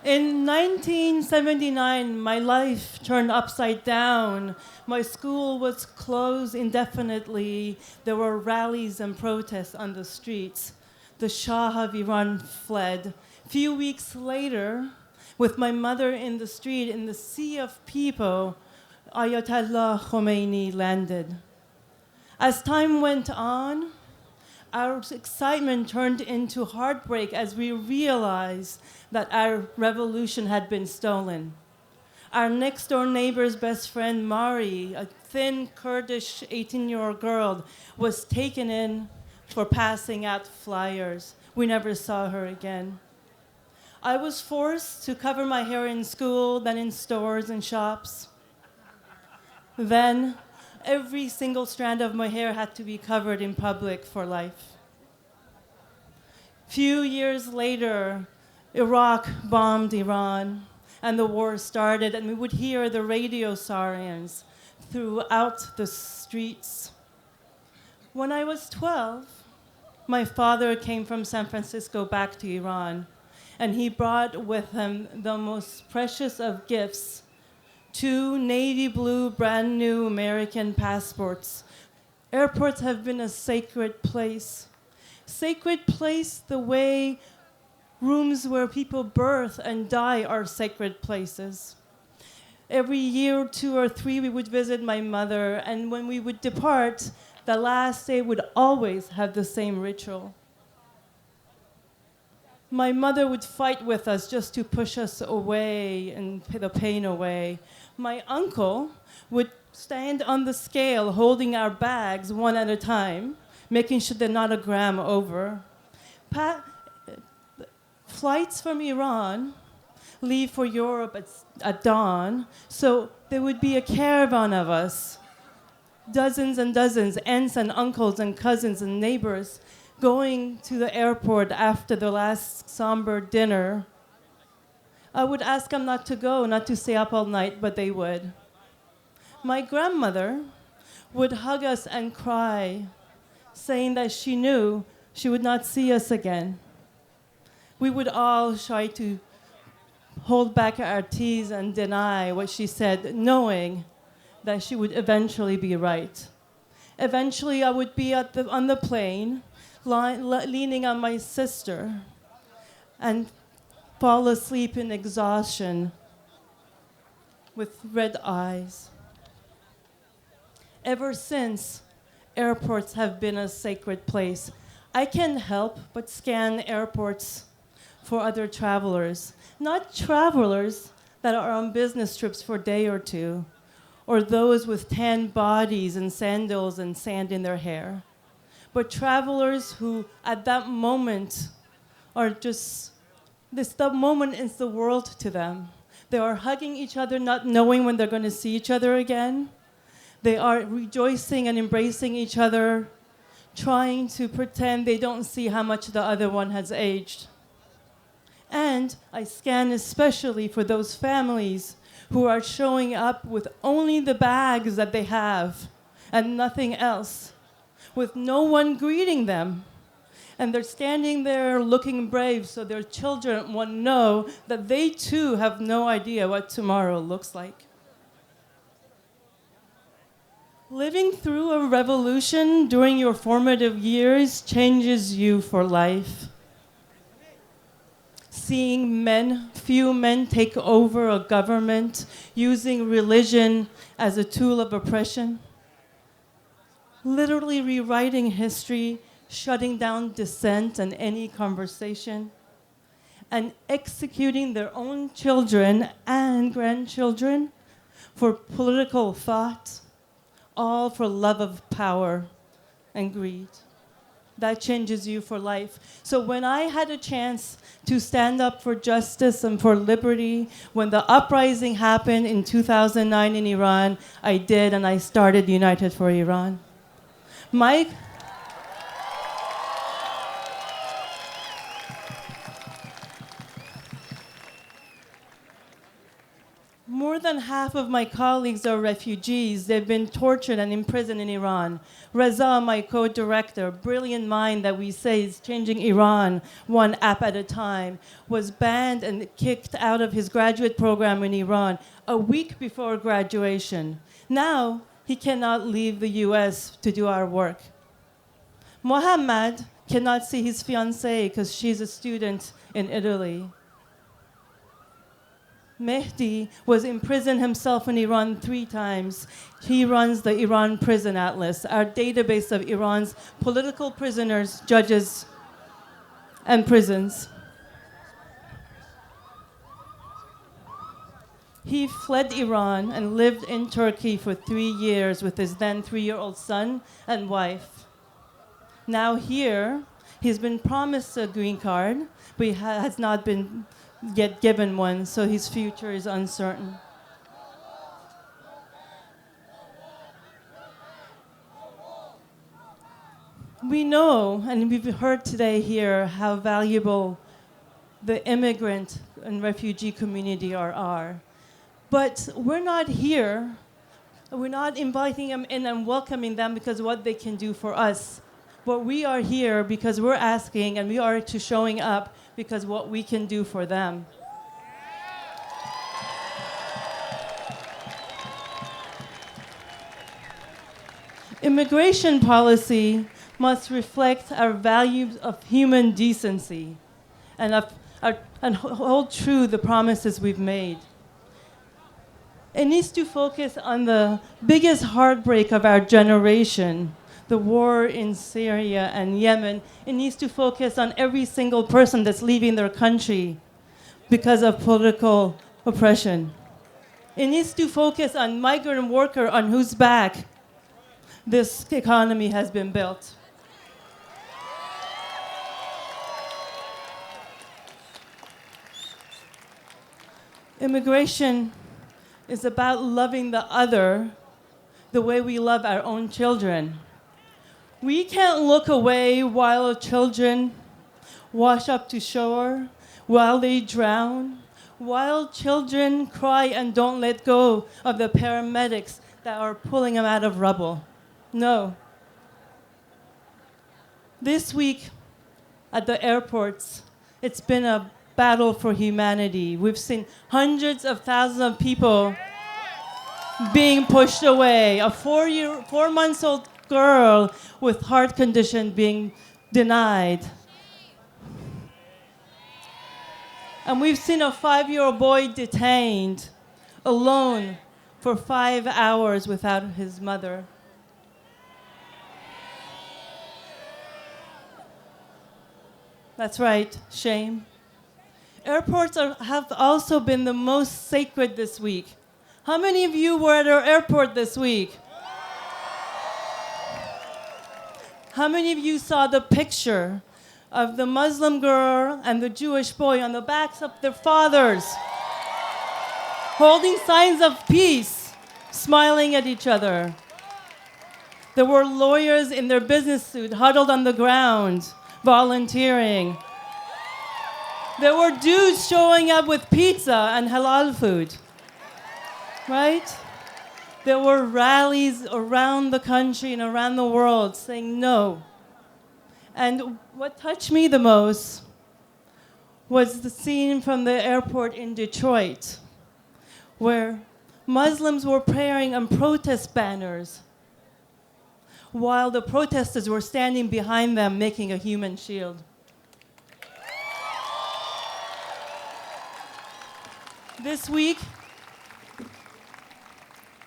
In 1979, my life turned upside down. My school was closed indefinitely. There were rallies and protests on the streets. The Shah of Iran fled. Few weeks later, with my mother in the street, in the sea of people, Ayatollah Khomeini landed. As time went on, our excitement turned into heartbreak as we realized that our revolution had been stolen. Our next door neighbor's best friend, Mari, a thin Kurdish 18-year-old girl, was taken in for passing out flyers. We never saw her again. I was forced to cover my hair in school, then in stores and shops. Then, every single strand of my hair had to be covered in public for life. Few years later, Iraq bombed Iran, and the war started, and we would hear the radio sirens throughout the streets. When I was 12, my father came from San Francisco back to Iran, and he brought with him the most precious of gifts, 2 navy blue brand new American passports. Airports have been a sacred place. Sacred place the way rooms where people birth and die are sacred places. Every year, 2 or 3, we would visit my mother, and when we would depart, the last day would always have the same ritual. My mother would fight with us just to push us away and the pain away. My uncle would stand on the scale holding our bags one at a time, making sure they're not a gram over. Flights from Iran leave for Europe at dawn, so there would be a caravan of us, dozens and dozens, aunts and uncles and cousins and neighbors, going to the airport after the last somber dinner. I would ask them not to go, not to stay up all night, but they would. My grandmother would hug us and cry, saying that she knew she would not see us again. We would all try to hold back our tears and deny what she said, knowing that she would eventually be right. Eventually, I would be on the plane, leaning on my sister, and fall asleep in exhaustion with red eyes. Ever since, airports have been a sacred place. I can't help but scan airports for other travelers, not travelers that are on business trips for a day or two, or those with tan bodies and sandals and sand in their hair, but travelers who at that moment are just, that moment is the world to them. They are hugging each other, not knowing when they're going to see each other again. They are rejoicing and embracing each other, trying to pretend they don't see how much the other one has aged. And I scan especially for those families who are showing up with only the bags that they have and nothing else, with no one greeting them. And they're standing there looking brave so their children won't know that they too have no idea what tomorrow looks like. Living through a revolution during your formative years changes you for life. Seeing few men take over a government, using religion as a tool of oppression, literally rewriting history, shutting down dissent and any conversation, and executing their own children and grandchildren for political thought, all for love of power and greed. That changes you for life. So when I had a chance to stand up for justice and for liberty, when the uprising happened in 2009 in Iran, I did, and I started United for Iran. My More than half of my colleagues are refugees. They've been tortured and imprisoned in Iran. Reza, my co-director, brilliant mind that we say is changing Iran one app at a time, was banned and kicked out of his graduate program in Iran a week before graduation. Now, he cannot leave the US to do our work. Mohammad cannot see his fiancée because she's a student in Italy. Mehdi was imprisoned himself in Iran 3 times. He runs the Iran Prison Atlas, our database of Iran's political prisoners, judges, and prisons. He fled Iran and lived in Turkey for 3 years with his then 3-year-old son and wife. Now here, he's been promised a green card, but he has not been yet given one, so his future is uncertain. We know, and we've heard today here, how valuable the immigrant and refugee community are. But we're not here, we're not inviting them in and welcoming them because of what they can do for us. But we are here because we're asking, and we are showing up because what we can do for them. Immigration policy must reflect our values of human decency and hold true the promises we've made. It needs to focus on the biggest heartbreak of our generation, the war in Syria and Yemen. It needs to focus on every single person that's leaving their country because of political oppression. It needs to focus on migrant worker on whose back this economy has been built. Immigration is about loving the other the way we love our own children. We can't look away while children wash up to shore, while they drown, while children cry and don't let go of the paramedics that are pulling them out of rubble. No. This week at the airports, it's been a battle for humanity. We've seen hundreds of thousands of people being pushed away. A 4-month-old girl with heart condition being denied. And we've seen a 5-year-old boy detained alone for 5 hours without his mother. That's right, shame. Airports have also been the most sacred this week. How many of you were at our airport this week? How many of you saw the picture of the Muslim girl and the Jewish boy on the backs of their fathers, holding signs of peace, smiling at each other? There were lawyers in their business suit huddled on the ground, volunteering. There were dudes showing up with pizza and halal food, right? There were rallies around the country and around the world saying no. And what touched me the most was the scene from the airport in Detroit, where Muslims were praying on protest banners while the protesters were standing behind them making a human shield. This week,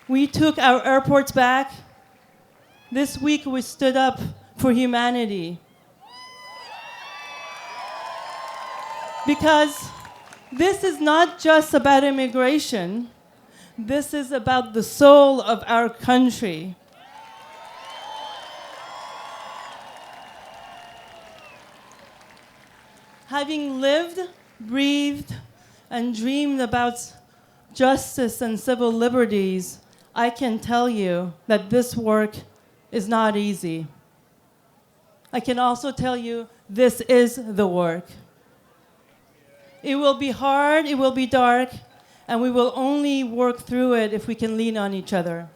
we took our airports back. This week, we stood up for humanity. Because this is not just about immigration. This is about the soul of our country. Having lived, breathed, and dreamed about justice and civil liberties, I can tell you that this work is not easy. I can also tell you this is the work. It will be hard, it will be dark, And we will only work through it if we can lean on each other.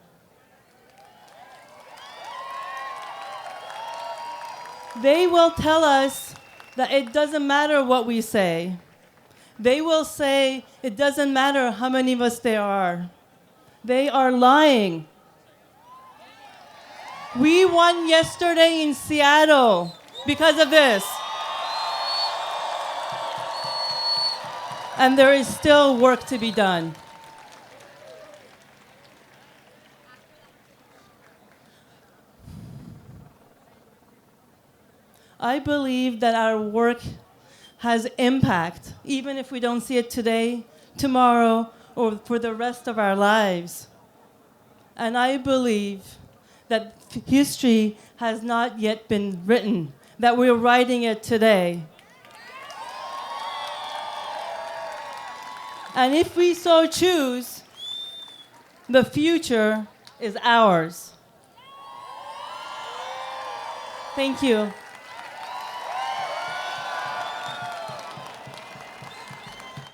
They will tell us that it doesn't matter what we say. They will say it doesn't matter how many of us there are. They are lying. We won yesterday in Seattle because of this. And there is still work to be done. I believe that our work has impact, even if we don't see it today, tomorrow, or for the rest of our lives. And I believe that history has not yet been written, that we're writing it today. And if we so choose, the future is ours. Thank you.